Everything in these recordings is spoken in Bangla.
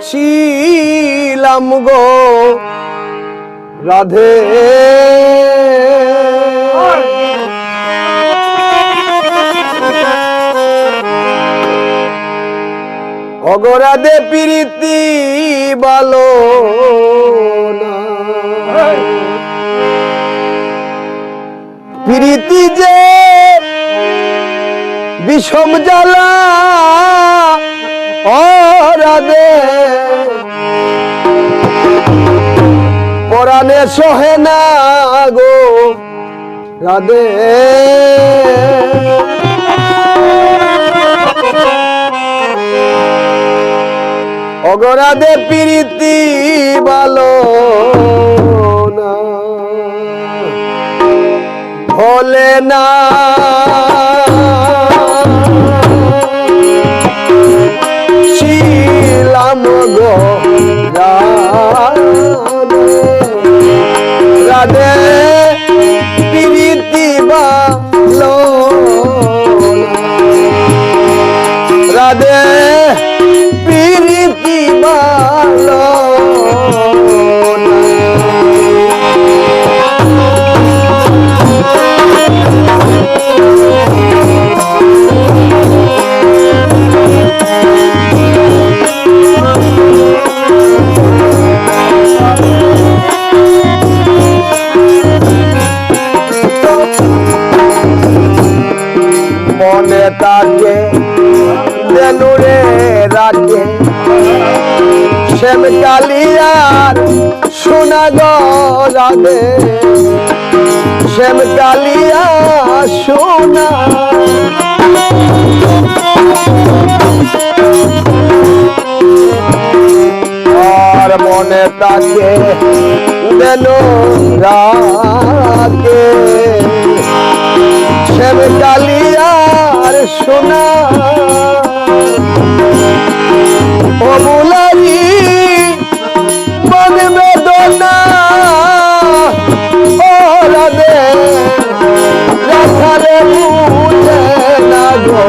ছিলাম গো রাধে অগরাধে প্রীতি ভালো না প্রীতি যে বিষম জ্বালা ও রাধে পরাণে সহে না গো রাধে অগরাধে প্রীতি ভালো না ভোলে না ছিলাম গো রাধে প্রীতি ভালো রাধে প্রীতি ভালো মনে তাকে দেনুরে রাখে শ্যাম কালিয়ার সোনা গো রাধে শ্যাম কালিয়া সোনা আর মনে তাকে দেনু রাখে শ্যাম কালিয়ার সোনা ও বুলারি মন বেদনা ও রাধে রাখারে বুঝে না গো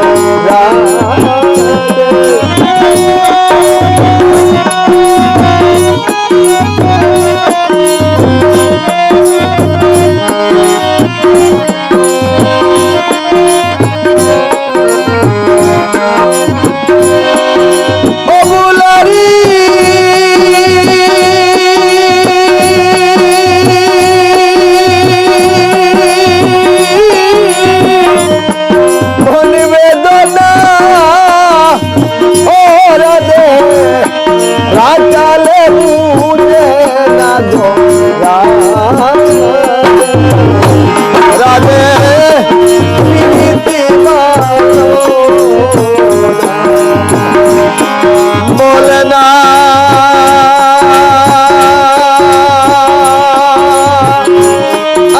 রাজালে বুঝে না গো রাধে প্রীতি ভালো বলে না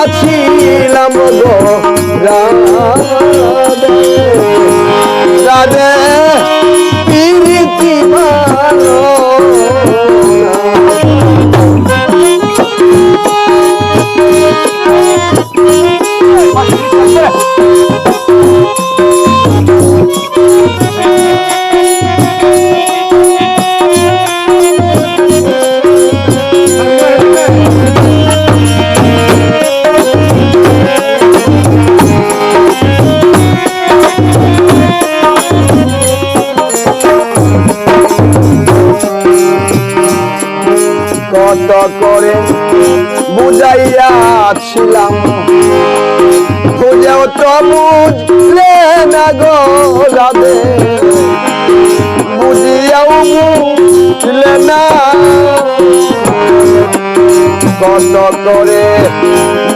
আছিলাম গো রাধে রাধে প্রীতি ভালো কত করে বুঝাইয়াছিলাম খুঁজেও তো বুঝলে না গো রাধে বুঝিয়াও বুঝলে না কত করে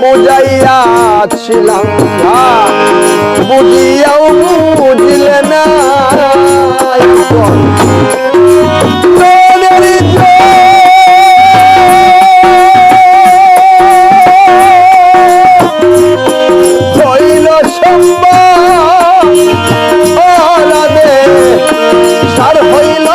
বুঝাইয়াছিলাম বুঝিয়াও বুঝলে না সার হইল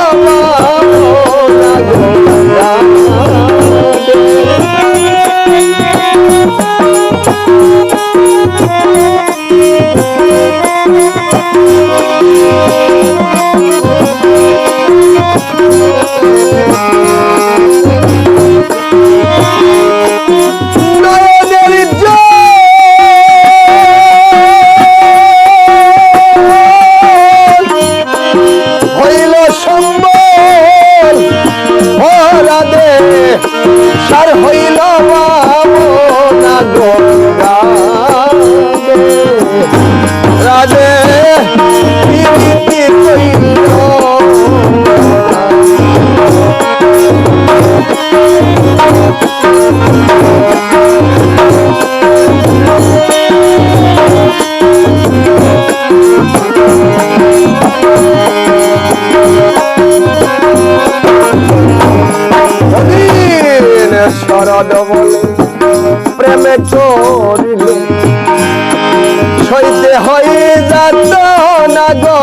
গো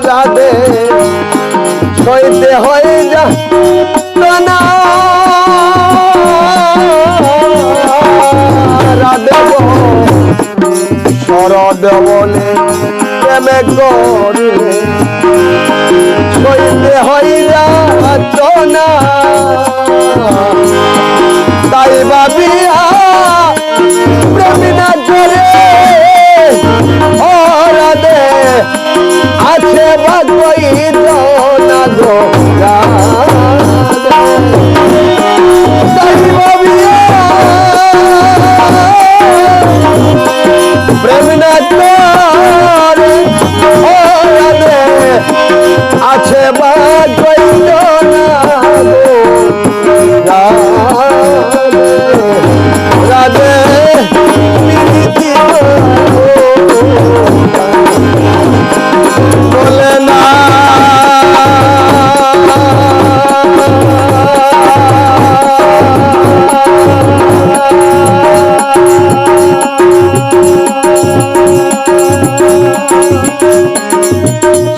রাধে সইতে হয়ে যা না রাধে গো শরদ বলে প্রেমে করিলে সইতে হয়ে যা না তাই ভাবিয়া প্রেমী না করে ও রাধে আছে বাগই না গো তাই ভাবিয়া প্রেমী না করে ও রাধে আছে বাগই না গো রাধে বলে না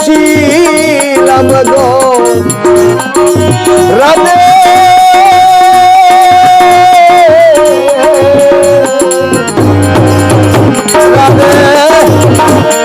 ছিলাম গো রাধে রাধে